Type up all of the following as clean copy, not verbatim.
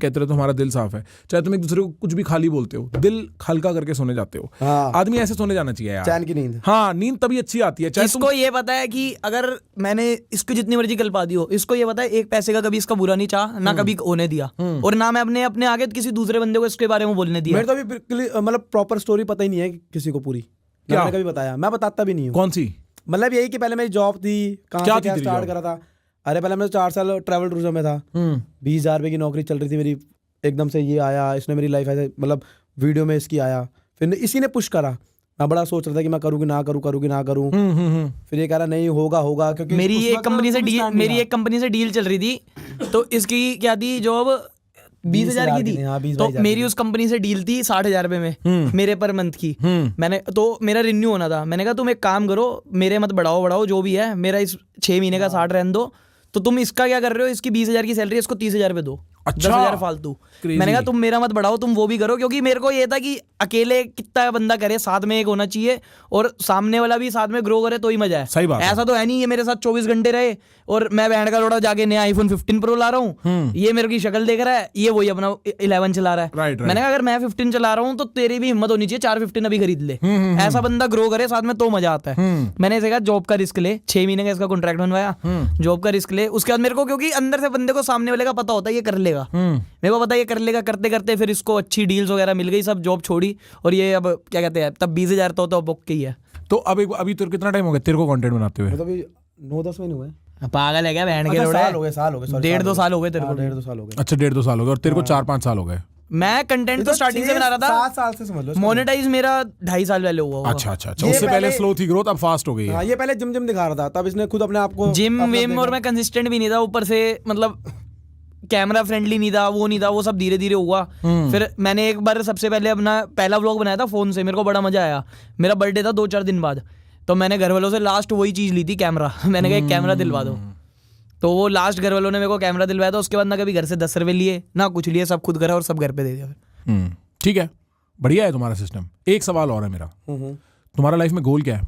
कहते रहे तो हमारा दिल साफ है, चाहे तुम एक दूसरे को कुछ भी खाली बोलते हो, दिल हल्का करके सोने जाते हो। हाँ। आदमी ऐसे सोने जाना चाहिए यार, चैन की नींद। हाँ, नींद तभी अच्छी आती है। चाहे इसको ये पता है कि अगर मैंने इसको जितनी मर्जी कल्पा दी हो, इसको ये पता है एक पैसे का कभी इसका बुरा नहीं चाहा, ना कभी होने दिया, और ना मैं अपने आगे किसी दूसरे बंदे को इसके बारे में बोलने दिया। मेरे तो अभी मतलब प्रॉपर स्टोरी पता ही नहीं है किसी को पूरी, क्या? मैंने कभी बताया, मैं बताता भी नहीं हूँ। कौन सी? मतलब यही कि पहले मेरी जॉब थी, कहाँ से स्टार्ट करा था। अरे पहले मैं 4 साल ट्रैवल टूरिज्म में था, 20,000 रुपये की नौकरी चल रही थी मेरी, एकदम से ये आया, इसने मेरी लाइफ ऐसे मतलब वीडियो में इसकी आया, फिर इसी ने पुश करा। मैं बड़ा सोच रहा था कि मैं करूँ कि ना करूँ, फिर ये कह रहा नहीं होगा क्योंकि मेरी एक कंपनी से डील चल रही थी, तो इसकी क्या थी जॉब 20,000 की थी, तो मेरी उस कंपनी से डील थी 60,000 रुपए में मेरे पर मंथ की। मैंने तो मेरा रिन्यू होना था, मैंने कहा तुम एक काम करो, मेरे मत बढ़ाओ जो भी है, मेरा इस 6 महीने का 60 रहने दो, तो तुम इसका क्या कर रहे हो, इसकी 20,000 की सैलरी, इसको 30,000 रुपए दो, 10,000 फालतू। मैंने कहा तुम मेरा मत बढ़ाओ, तुम वो भी करो, क्योंकि मेरे को ये था कि अकेले कितना बंदा करे, साथ में एक होना चाहिए, और सामने वाला भी साथ में ग्रो करे तो ही मजा है। सही बात ऐसा तो है नहीं ये मेरे साथ 24 घंटे रहे और मैं बैंड का लोड़ा जाके नया iPhone 15 Pro ला रहा हूँ, ये मेरे की शक्ल देख रहा है, ये वही अपना 11 चला रहा है। राइट। मैंने कहा अगर मैं 15 चला रहा हूँ तो तेरी भी हिम्मत होनी चाहिए 415 अभी खरीद ले। ऐसा बंदा ग्रो करे साथ में तो मजा आता है। मैंने इसे कहा जॉब का रिस्क ले, 6 महीने का इसका कॉन्ट्रैक्ट बनवाया, जॉब का रिस्क ले। उसके बाद मेरे को, क्योंकि अंदर से बंदे को सामने वाले का पता होता है ये कर लेगा, मेरे को पता है ये कर लेगा, करते करते फिर इसको अच्छी डील्स वगैरह मिल गई, सब जॉब छोड़ी, और ये अब क्या कहते हैं, तब 20,000 तो बुक की है। तो अभी तेरे कितना टाइम हो गया तेरे को कंटेंट बनाते हुए? मतलब 9-10 महीने हुए। पागल है क्या बैंड के लोड़ा? साल हो गए 1.5-2 साल हो गए तेरे को? 1.5-2 साल हो गए। अच्छा 1.5-2 साल हो गए, और तेरे को 4-5 साल हो गए। मैं कंटेंट तो स्टार्टिंग से बना रहा था, 7 साल से समझ लो। मोनेटाइज मेरा 2.5 साल पहले हुआ होगा। अच्छा उससे पहले स्लो थी ग्रोथ, अब फास्ट हो गई है। ये पहले जिम दिखा रहा था, तब इसने खुद अपने आप को जिम विम, और मैं कंसिस्टेंट भी नहीं था, ऊपर से मतलब कैमरा फ्रेंडली नहीं था, वो सब धीरे धीरे हुआ। फिर मैंने एक बार सबसे पहले अपना पहला व्लॉग बनाया था फोन से, मेरे को बड़ा मजा आया। मेरा बर्थडे था 2-4 दिन बाद, तो मैंने घर वालों से लास्ट वही चीज ली थी, कैमरा। मैंने कहा एक कैमरा दिलवा दो, तो वो लास्ट घर वालों ने मेरे को कैमरा दिलवाया था। उसके बाद ना कभी घर से 10 रुपए लिए ना कुछ लिए, सब खुद करा और सब घर पे दे दिया। ठीक है, बढ़िया है तुम्हारा सिस्टम। एक सवाल और है मेरा, तुम्हारा लाइफ में गोल क्या है?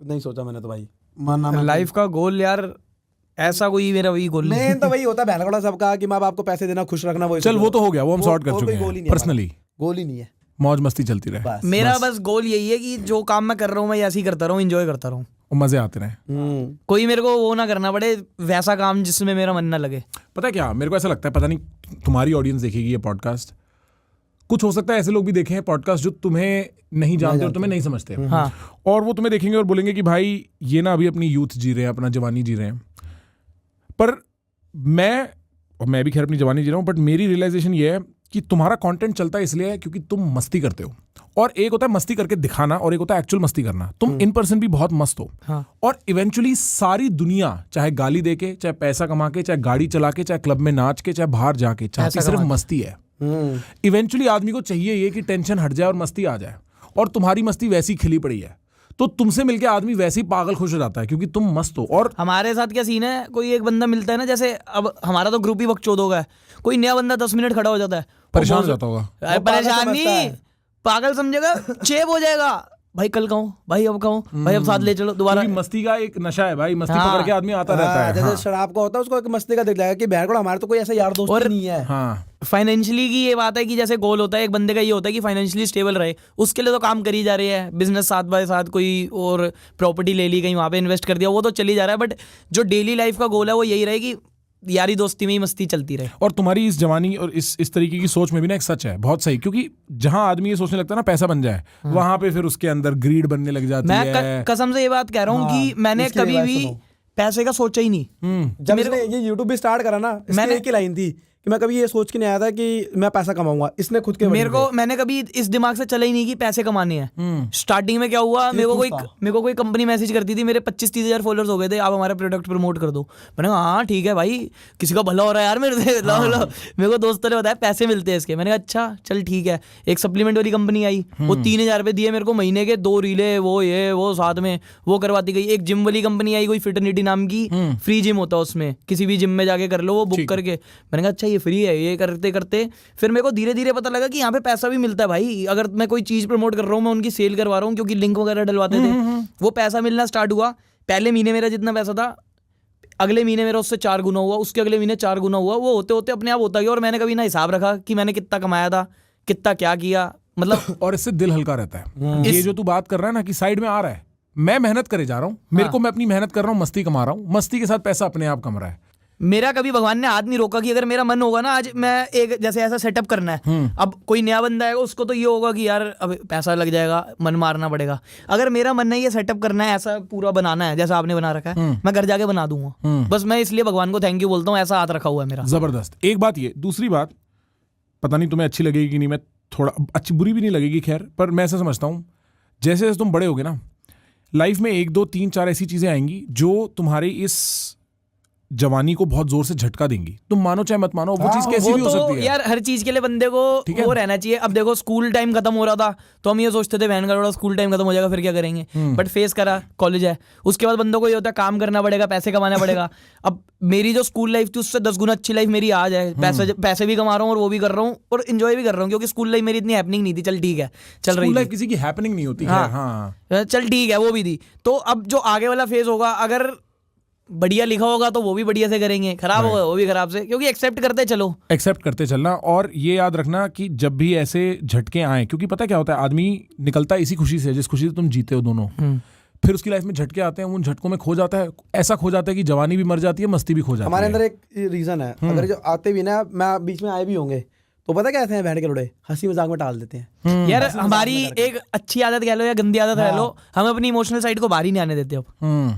नहीं सोचा मैंने तो भाई, लाइफ का गोल यार ऐसा कोई मेरा वही गोल नहीं। तो वही होता है बहनगड़ा सबका कि माँ बाप को पैसे देना, खुश रखना, वो चल वो तो हो गया, वो हम सॉर्ट कर चुके हैं। पर्सनली गोल ही नहीं है, मौज मस्ती चलती रहे। मेरा बस गोल यही है कि जो काम मैं कर रहा हूँ मैं ऐसे ही करता रहूँ, एंजॉय करता रहूँ, मजे आते रहे। कोई मेरे को वो ना करना पड़े, वैसा काम जिसमें मेरा मन ना लगे। पता है क्या, मेरे को ऐसा लगता है, पता नहीं तुम्हारी ऑडियंस देखेगी ये पॉडकास्ट, कुछ हो सकता है ऐसे लोग भी देखें पॉडकास्ट जो तुम्हें नहीं जानते और तुम्हें नहीं समझते, हाँ। और वो तुम्हें देखेंगे और बोलेंगे कि भाई ये ना अभी अपनी यूथ जी रहे हैं, अपना जवानी जी रहे हैं। पर मैं भी खैर अपनी जवानी जी रहा हूँ, बट मेरी रियलाइजेशन ये है कि तुम्हारा कंटेंट चलता है इसलिए है क्योंकि तुम मस्ती करते हो, और एक होता है मस्ती करके दिखाना और एक होता है एक्चुअल मस्ती करना। तुम इन पर्सन भी बहुत मस्त हो, हाँ। और इवेंचुअली सारी दुनिया चाहे गाली दे के, चाहे पैसा कमा के, चाहे गाड़ी चला के, चाहे क्लब में नाच के, चाहे बाहर जाके, चाहती सिर्फ मस्ती है। इवेंचुअली आदमी को चाहिए ये कि टेंशन हट जाए और मस्ती आ जाए, और तुम्हारी मस्ती वैसी खिली पड़ी है, तो तुमसे मिलके आदमी वैसे ही पागल खुश हो जाता है क्योंकि तुम मस्त हो। और हमारे साथ क्या सीन है, कोई एक बंदा मिलता है ना, जैसे अब हमारा तो ग्रुप ही बकचोद होगा, कोई नया बंदा 10 मिनट खड़ा हो जाता है, परेशान हो जाता होगा। परेशान नहीं, पागल समझेगा, चेप हो जाएगा, भाई कल कहूँ, भाई अब कहूँ, भाई अब साथ ले चलो दोबारा। मस्ती का एक नशा है भाई, मस्ती पकड़ के आदमी आता रहता है। जैसे शराब का होता है, उसको एक मस्ती का दिख जाएगा कि बहन को हमारे तो कोई ऐसा यार दोस्त नहीं है। हाँ, फाइनेंशियली की ये बात है कि जैसे गोल होता है एक बंदे का, ये होता है कि फाइनेंशियली स्टेबल रहे, उसके लिए तो काम करी जा रही है, बिजनेस साथ बाय साथ, कोई और प्रॉपर्टी ले ली, कहीं वहाँ पे इन्वेस्ट कर दिया, वो तो चली जा रहा है। बट जो डेली लाइफ का गोल है वो यही रहे कि यारी दोस्ती में ही मस्ती चलती रहे। और तुम्हारी इस जवानी और इस तरीके की सोच में भी ना एक सच है बहुत सही, क्योंकि जहां आदमी ये सोचने लगता है ना पैसा बन जाए, वहां पे फिर उसके अंदर ग्रीड बनने लग जाती है। मैं कसम से ये बात कह रहा हूँ कि मैंने कभी भी पैसे का सोचा ही नहीं। जब मैंने ये यूट्यूब भी स्टार्ट करा ना, मैंने एक ही लाइन थी कि मैं कभी ये सोच के नहीं आया था कि मैं पैसा कमाऊंगा, इसने खुद के मैंने कभी इस दिमाग से चला ही नहीं कि पैसे कमाने हैं। स्टार्टिंग में क्या हुआ, मेरे को कोई कंपनी मैसेज करती थी, मेरे 25-30 हज़ार फॉलोअर्स हो गए थे, आप हमारा प्रोडक्ट प्रमोट कर दो। मैंने कहा हाँ ठीक है भाई, किसी का भला हो रहा है यार मेरे से। मेरे को दोस्तों ने बताया पैसे मिलते हैं इसके। मैंने कहा अच्छा चल ठीक है। एक सप्लीमेंट वाली कंपनी आई, वो 3,000 रुपये दिए मेरे को महीने के, 2 रीले वो साथ में वो करवाती गई। एक जिम वाली कंपनी आई, कोई फिटर्निटी नाम की, फ्री जिम होता है उसमें, किसी भी जिम में जाके कर लो वो बुक करके। मैंने कहा अच्छा ये फ्री है, ये करते करते फिर मेरे को धीरे धीरे पता लगा कि यहाँ पे पैसा भी मिलता है भाई। अगर मैं कोई चीज प्रमोट कर रहा हूँ, मैं उनकी सेल करवा रहा हूँ, क्योंकि लिंक वगैरह डलवाते थे, वो पैसा मिलना स्टार्ट हुआ। पहले महीने मेरा जितना पैसा था अगले महीने मेरा उससे 4 गुना हुआ, उसके अगले महीने 4 गुना हुआ, वो होते होते अपने आप होता गया। और मैंने कभी ना हिसाब रखा कि मैंने कितना कमाया था, कितना क्या किया, मतलब और इससे दिल हल्का रहता है। ये जो तू बात कर रहा है ना कि साइड में आ रहा है, मैं मेहनत करे जा रहा हूँ, मेरे को मैं अपनी मेहनत कर रहा हूँ, मस्ती कमा रहा हूँ, मस्ती के साथ पैसा अपने आप कम रहा है। मेरा कभी भगवान ने हाथ नहीं रोका कि अगर मेरा मन होगा ना आज मैं एक जैसे ऐसा सेटअप करना है, अब कोई नया बंदा आएगा उसको तो ये होगा कि यार अब पैसा लग जाएगा, मन मारना पड़ेगा। अगर मेरा मन नहीं है सेटअप करना है, ऐसा पूरा बनाना है जैसा आपने बना रखा है, मैं घर जाके बना दूंगा। बस मैं इसलिए भगवान को थैंक यू बोलता हूँ, ऐसा हाथ रखा हुआ है मेरा। जबरदस्त। एक बात ये, दूसरी बात पता नहीं तुम्हें अच्छी लगेगी कि नहीं, मैं थोड़ा अच्छी बुरी भी नहीं लगेगी खैर, पर मैं ऐसा समझता हूँ जैसे जैसे तुम बड़े होगे ना, लाइफ में 1 2 3 4 ऐसी चीजें आएंगी जो तुम्हारे इस जवानी को बहुत जोर से झटका देंगी। तुम मानो चाहे मत मानो, वो चीज कैसी भी हो सकती है यार। हर चीज के लिए बंदे को वो रहना चाहिए। अब देखो स्कूल टाइम खत्म हो रहा था तो हम ये सोचते थे बहन का थोड़ा स्कूल टाइम खत्म हो जाएगा फिर क्या करेंगे, बट फेस करा, कॉलेज है, उसके बाद बंदों को ये होता है काम करना पड़ेगा, पैसे कमाना पड़ेगा। अब मेरी जो स्कूल लाइफ थी उससे 10 गुना अच्छी लाइफ मेरी आज है। पैसे भी कमा रहा हूँ और वो भी कर रहा हूँ और इंजॉय भी कर रहा हूँ, क्योंकि स्कूल लाइफ मेरी इतनी हैपनिंग नहीं थी। चल ठीक है, चल रही लाइफ किसी की हैपनिंग नहीं होती है। हाँ चल ठीक है, वो भी थी। तो अब जो आगे वाला फेज होगा, अगर बढ़िया लिखा होगा तो वो भी बढ़िया से करेंगे, खराब होगा वो भी खराब से, क्योंकि एक्सेप्ट करते चलना। और ये याद रखना कि जब भी ऐसे झटके आए, क्योंकि पता क्या होता है, आदमी निकलता है इसी खुशी से जिस खुशी से तुम जीते हो दोनों, फिर उसकी लाइफ में झटके आते हैं, उन झटकों में खो जाता है, ऐसा खो जाता है कि जवानी भी मर जाती है, मस्ती भी खो जाती है। हमारे अंदर एक रीजन है, अगर जो आते भी ना, मैं बीच में आए भी होंगे तो पता क्या हैं, बैठ के लोड़े हंसी मजाक में टाल देते हैं। यार हमारी एक अच्छी आदत कह लो या गंदी आदत कह लो, हम अपनी इमोशनल साइड को बाहर ही नहीं आने देते अब।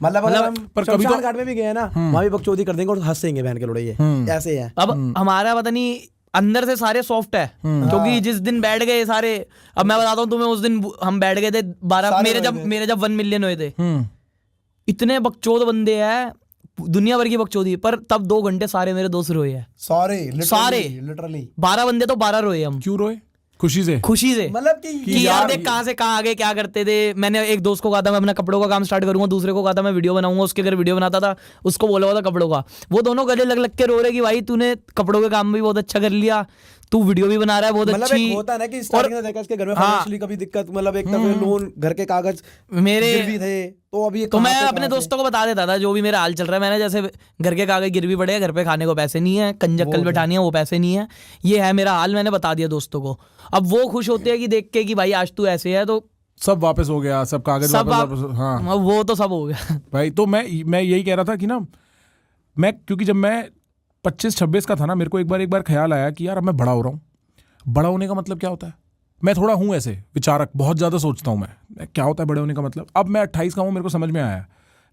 मतलब हम पर कभी तो घाट में भी गए ना, वहां भी बकचोदी कर देंगे और हंसेंगे बहन के लोड़े, ये ऐसे है। अब हमारा पता नहीं अंदर से सारे सॉफ्ट है, क्योंकि जिस दिन बैठ गए सारे, अब मैं बताता हूँ तुम्हें, उस दिन हम बैठ गए थे 12 मेरे जब 1 मिलियन हुए थे, इतने बकचोद बंदे हैं, दुनिया भर की बकचोदी, पर तब 2 घंटे सारे मेरे दोस्त रोए हैं, सारे लिटरली 12 बंदे तो 12 रोए हम। क्यों रोए? खुशी से मतलब कि यार देख कहां से कहां आगे क्या करते थे। मैंने एक दोस्त को कहा था मैं अपना कपड़ों का काम स्टार्ट करूंगा, दूसरे को कहा था मैं वीडियो बनाऊंगा, उसके घर वीडियो बनाता था, उसको बोला हुआ था कपड़ों का। वो दोनों गले लग लग के रो रहे कि भाई तूने कपड़ों के काम भी बहुत अच्छा कर लिया, तू वीडियो भी बना रहा है बहुत अच्छी। एक होता है ना कि स्टार्टिंग में देखा इसके घर में फाइनेंशियली कभी दिक्कत, मतलब एक तरफ लोन, घर के कागज मेरे भी थे, तो अभी तो मैं अपने दोस्तों को बता देता था जो भी मेरा हाल चल रहा है। मैंने जैसे घर के कागज गिरवी पड़े, घर पे खाने को पैसे नहीं है, कंजक्कल बैठानी है वो पैसे नहीं है, ये है मेरा हाल, मैंने बता दिया दोस्तों को। अब वो खुश होते हैं कि देख के कि भाई आज तू ऐसे है, तो सब वापस हो गया, सब कागज वापस। हाँ वो तो सब हो गया भाई। तो मैं यही कह रहा था कि ना, मैं क्योंकि जब मैं 25-26 का था ना, मेरे को एक बार ख्याल आया कि यार अब मैं बड़ा हो रहा हूँ। बड़ा होने का मतलब क्या होता है? मैं थोड़ा हूँ ऐसे विचारक, बहुत ज़्यादा सोचता हूँ मैं क्या होता है बड़े होने का मतलब। अब मैं 28 का हूँ, मेरे को समझ में आया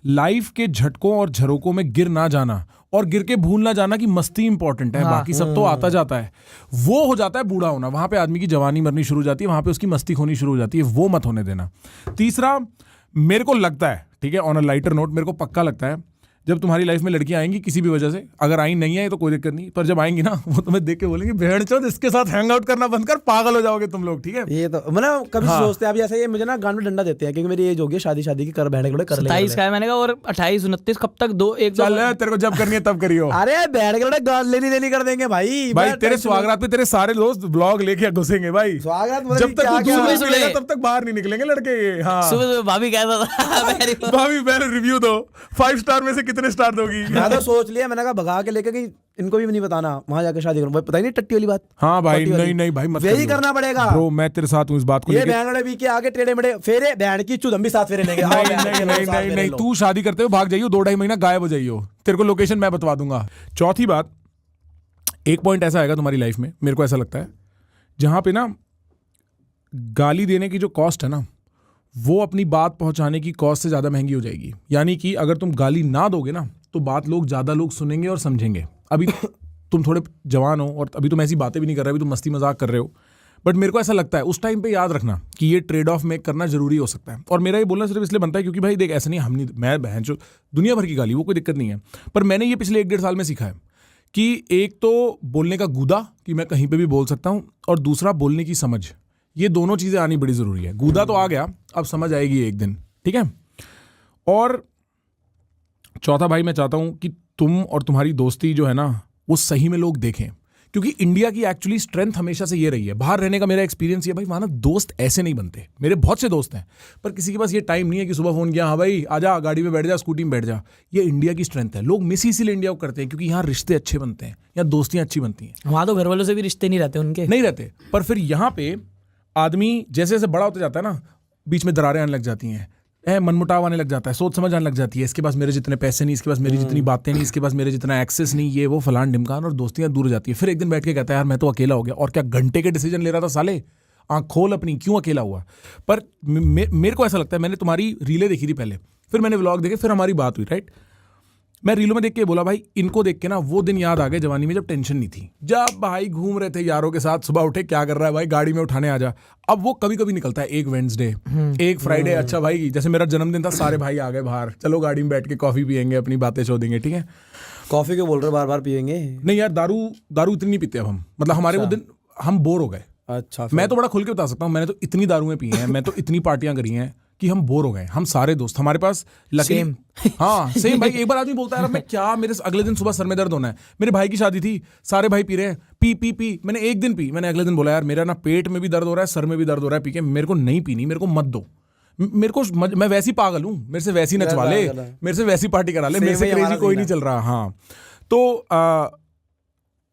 लाइफ के झटकों और झरोकों में गिर ना जाना और गिर के भूल ना जाना कि मस्ती इंपॉर्टेंट है। बाकी सब तो आता जाता है। वो हो जाता है बूढ़ा होना, वहां पे आदमी की जवानी मरनी शुरू हो जाती है, वहां पे उसकी मस्ती खोनी शुरू हो जाती है। वो मत होने देना। तीसरा, मेरे को लगता है, ठीक है, ऑन अ लाइटर नोट, मेरे को पक्का लगता है जब तुम्हारी लाइफ में लड़कियां आएंगी किसी भी वजह से, अगर आई नहीं है तो कोई दिक्कत नहीं, पर जब आएंगी ना वो तुम्हें देख के बोलेंगे भेड़चोद इसके साथ हैंग आउट करना बंद कर, पागल हो जाओगे तुम लोग। ठीक है, ये तो मतलब कभी सोचते हैं अभी ऐसे, ये मुझे ना गांड में डंडा देते हैं क्योंकि मेरी एज हो गई शादी की, कर बहन के कर 27 का है मैंने कहा, और 28 29 कब तक चल तेरे को जब करनी है तब करियो। अरे बहन के गांड लेनी देनी कर देंगे भाई। तेरे स्वागत पे तेरे सारे दोस्त ब्लॉग लेके घुसेंगे भाई। स्वागत जब तक तब तक बाहर नहीं निकलेंगे लड़के। हाँ सुबह भाभी कहता था भाभी पहले रिव्यू दो, 5 स्टार में से कितने स्टार दोगी? मैं तो सोच लिया, मैंने कहा भगा के लेके कि इनको भी नहीं बताना वहां जाके शादी करूं। पता ही नहीं टट्टी वाली बात। हाँ भाई, नहीं भाई मत यही करना पड़ेगा ब्रो, मैं तेरे साथ हूं इस बात को लेके। ये बहन भी के आगे टेढ़े मेढ़े फेरे, बहन की चुद हम भी साथ फेरे लेंगे। नहीं, तू शादी करते हो भाग जाइयो, 2-2.5 महीना गायब हो जाइयो, तेरे को लोकेशन मैं बतवा दूंगा। चौथी बात, एक पॉइंट ऐसा आएगा तुम्हारी लाइफ में, मेरे को ऐसा लगता है, जहां पे ना गाली देने की जो कॉस्ट है ना, वो अपनी बात पहुंचाने की कॉस्ट से ज्यादा महंगी हो जाएगी। यानी कि अगर तुम गाली ना दोगे ना तो बात ज्यादा लोग सुनेंगे और समझेंगे। अभी तुम थोड़े जवान हो और अभी तुम ऐसी बातें भी नहीं कर रहे, अभी तुम मस्ती मजाक कर रहे हो, बट मेरे को ऐसा लगता है उस टाइम पे याद रखना कि ये ट्रेड ऑफ मेक करना जरूरी हो सकता है। और मेरा ये बोलना सिर्फ इसलिए बनता है क्योंकि भाई देख, ऐसा नहीं मैं बहन जो दुनिया भर की गाली, वो कोई दिक्कत नहीं है, पर मैंने ये पिछले 1-1.5 साल में सीखा है कि एक तो बोलने का गूदा कि मैं कहीं पर भी बोल सकता हूँ, और दूसरा बोलने की समझ। ये दोनों चीजें आनी बड़ी जरूरी है। गूदा तो आ गया, अब समझ आएगी एक दिन, ठीक है। और चौथा भाई, मैं चाहता हूं कि तुम और तुम्हारी दोस्ती जो है ना, वो सही में लोग देखें क्योंकि इंडिया की एक्चुअली स्ट्रेंथ हमेशा से ये रही है। बाहर रहने का मेरा एक्सपीरियंस ये भाई, वहाँ ना दोस्त ऐसे नहीं बनते। मेरे बहुत से दोस्त हैं, पर किसी के पास ये टाइम नहीं है कि सुबह फोन किया, हाँ भाई आजा, गाड़ी में बैठ जा, स्कूटी में बैठ जा। ये इंडिया की स्ट्रेंथ है। लोग मिस इसीलिए इंडिया को करते हैं क्योंकि यहाँ रिश्ते अच्छे बनते हैं, यहाँ दोस्तियाँ अच्छी बनती हैं। वहाँ तो घर वालों से भी रिश्ते नहीं रहते उनके, नहीं रहते। पर फिर यहाँ पे आदमी जैसे जैसे बड़ा होता जाता है ना, बीच में दरारें आने लग जाती हैं, मनमुटाव आने लग जाता है, सोच समझ आने लग जाती है। इसके पास मेरे जितने पैसे नहीं, इसके पास मेरी जितनी बातें नहीं, इसके पास मेरे जितना एक्सेस नहीं, ये वो फलान ढिमकान, और दोस्तियां दूर हो जाती है। फिर एक दिन बैठ के कहता है यार मैं तो अकेला हो गया। और क्या घंटे के डिसीजन ले रहा था साले, आँख खोल अपनी, क्यों अकेला हुआ। पर मेरे को ऐसा लगता है, मैंने तुम्हारी रीलें देखी थी पहले, फिर मैंने व्लॉग देखे, फिर हमारी बात हुई, राइट। मैं रीलों में देख के बोला भाई इनको देख के ना वो दिन याद आ गए जवानी में जब टेंशन नहीं थी, जब भाई घूम रहे थे यारों के साथ, सुबह उठे क्या कर रहा है भाई, गाड़ी में उठाने आ जा। अब वो कभी कभी निकलता है, एक वेडनेसडे, एक फ्राइडे, अच्छा भाई जैसे मेरा जन्मदिन था, सारे भाई आ गए बाहर, चलो गाड़ी में बैठ के कॉफी पियेंगे, अपनी बातें छोड़ेंगे, ठीक है। कॉफी क्यों बोल रहे हो, बार बार पियेंगे? नहीं यार, दारू इतनी नहीं पीते अब हम, मतलब हमारे वो दिन हम बोर हो गए। अच्छा, मैं तो बड़ा खुल के बता सकता हूँ, मैंने तो इतनी दारुएं पी हैं, मैं तो इतनी पार्टियां करी हैं कि हम बोर हो गए। हम सारे दोस्त, हमारे पास Same. हाँ सेम भाई। एक बार आदमी बोलता है यार मैं क्या, मेरे अगले दिन सुबह सर में दर्द होना है। मेरे भाई की शादी थी, सारे भाई पी रहे हैं, पी मैंने एक दिन पी, मैंने अगले दिन बोला यार मेरा ना पेट में भी दर्द हो रहा है, सर में भी दर्द हो रहा है, पी के मेरे को नहीं पीनी, मेरे को मत दो, मेरे को मैं वैसी पागल हूँ, मेरे से वैसी नचवा ले, मेरे से वैसी पार्टी करा ले, मेरे से क्रेजी कोई नहीं चल रहा। हाँ तो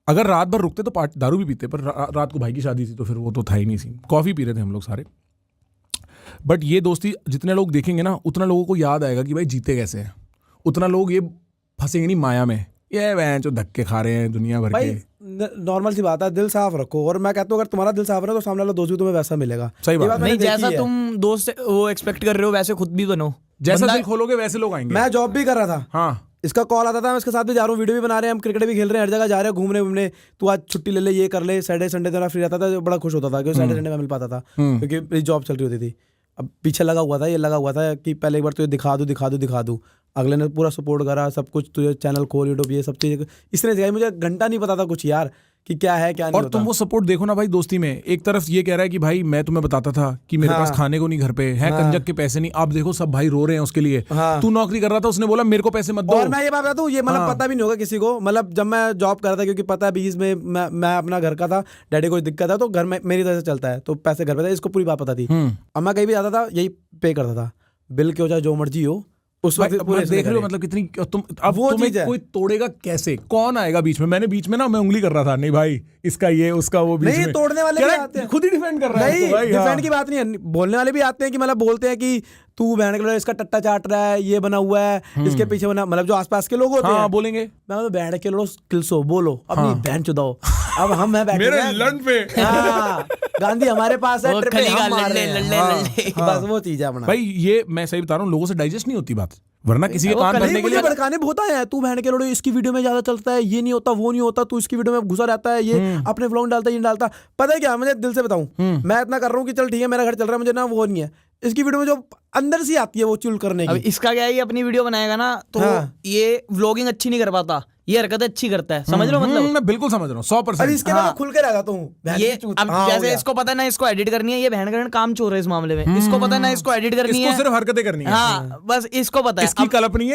अगर रात भर रुकते तो दारू भी पीते, पर रात को भाई की शादी थी तो फिर वो तो था ही नहीं सीन, कॉफी पी रहे थे हम लोग सारे। बट ये दोस्ती जितने लोग देखेंगे ना, उतना लोगों को याद आएगा कि भाई जीते कैसे हैं, उतना लोग ये फंसेंगे नहीं माया में, ये वह जो धक्के खा रहे हैं दुनिया भर के। नॉर्मल सी बात है, दिल साफ रखो। और मैं कहता हूँ अगर तुम्हारा दिल साफ रहे तो सामने वाला दोस्त भी तुम्हें वैसा मिलेगा। सही बात नहीं, जैसा तुम दोस्त वो एक्सपेक्ट कर रहे हो वैसे खुद भी बनो, जैसा दिल खोलोगे वैसे लोग आएंगे। मैं जॉब भी कर रहा था, हाँ इसका कॉल आता था, मैं इसके साथ भी जा रहा हूँ, वीडियो भी बना रहे हैं, हम क्रिकेट भी खेल रहे हैं, हर जगह जा रहे हैं, घूमने, तू आज छुट्टी ले ले, ये कर ले, सैटरडे संडे तेरा फ्री रहता था, बड़ा खुश होता था क्योंकि सैटरडे संडे में मिल पाता था, क्योंकि मेरी जॉब चल रही होती थी। अब पीछे लगा हुआ था कि पहले एक बार तुझे दिखा दूँ। अगले ने पूरा सपोर्ट करा, सब कुछ, तुझे चैनल खोल, यूट्यूब, ये सब चीज़ इसने सिखाई। मुझे घंटा नहीं पता था कुछ यार कि क्या है क्या नहीं। और तुम वो सपोर्ट देखो ना भाई दोस्ती में, एक तरफ ये कह रहा है कि भाई मैं तुम्हें बताता था कि मेरे पास खाने को नहीं घर पे है, कंजक के पैसे नहीं, आप देखो सब भाई रो रहे हैं उसके लिए। तू नौकरी कर रहा था, उसने बोला मेरे को पैसे मत दो। और मैं ये बात बताता हूँ, ये मतलब पता भी नहीं होगा किसी को, मतलब जब मैं जॉब कर रहा था, क्योंकि पता है बीच में मैं अपना घर का था, डैडी को दिक्कत है तो घर में मेरी तरह से चलता है, तो पैसे घर पे था, इसको पूरी बात पता थी। अब मैं कहीं भी जाता था यही पे करता था, बिल के हो चाहे जो मर्जी हो, उस वक्त देख रहे हो मतलब कितनी अब वो तुम्हें चीज़ है। कोई तोड़ेगा कैसे, कौन आएगा बीच में। मैंने बीच में ना मैं उंगली कर रहा था, नहीं भाई इसका ये उसका वो, बीच नहीं में तोड़ने वाले भी आते हैं, खुद ही डिफेंड कर रहा है। नहीं तो भाई, डिफेंड हाँ। की बात नहीं है, बोलने वाले भी आते हैं कि मतलब बोलते हैं कि तू बहन के इसका टट्टा चाट रहा है, ये बना हुआ है, इसके पीछे बना, मतलब जो आसपास के लोग होते हैं बोलेंगे। मैं तो बहन के लोग किलसो बोलो अपनी बहन चुदाओ। अब हम हैं बैठे मेरे लन पे गांधी हमारे पास है, वो ट्रिप पे खलीगा हम मार रहे लल्ले, हैं। लल्ले। बस वो चीज है अपना। भाई ये मैं सही बता रहा हूँ, लोगों से डाइजेस्ट नहीं होती बात, वरना किसी के कान भरने के लिए भड़काने बहुत आए हैं, तू बहन के लोड़े इसकी वीडियो में ज्यादा चलता है, ये नहीं होता वो नहीं होता, तू इसकी वीडियो में घुसा रहता है, ये अपने व्लॉग डालता है, ये डालता। पता है क्या, मुझे दिल से बताऊं, मैं इतना कर रहा हूँ कि चल ठीक है मेरा घर चल रहा है, मुझे ना वो नहीं है, इसकी वीडियो में जो अंदर से आती है वो चुल करने अब की। इसका क्या है, ये अपनी वीडियो बनाएगा ना तो ये व्लॉगिंग अच्छी नहीं कर पाता, ये हरकतें अच्छी करता है, समझ रहे हो मतलब। मैं बिल्कुल समझ रहा हूँ 100%। अब इसके बाद खुल के रह जाता हूँ ये अब जैसे इसको पता है ना इसको एडिट करनी है, ये बहन का काम चोर है इस मामले में, इसको पता है ना इसको एडिट करनी है, इसको सिर्फ हरकतें करनी है, हाँ बस इसको पता है। इसकी कल्पनी है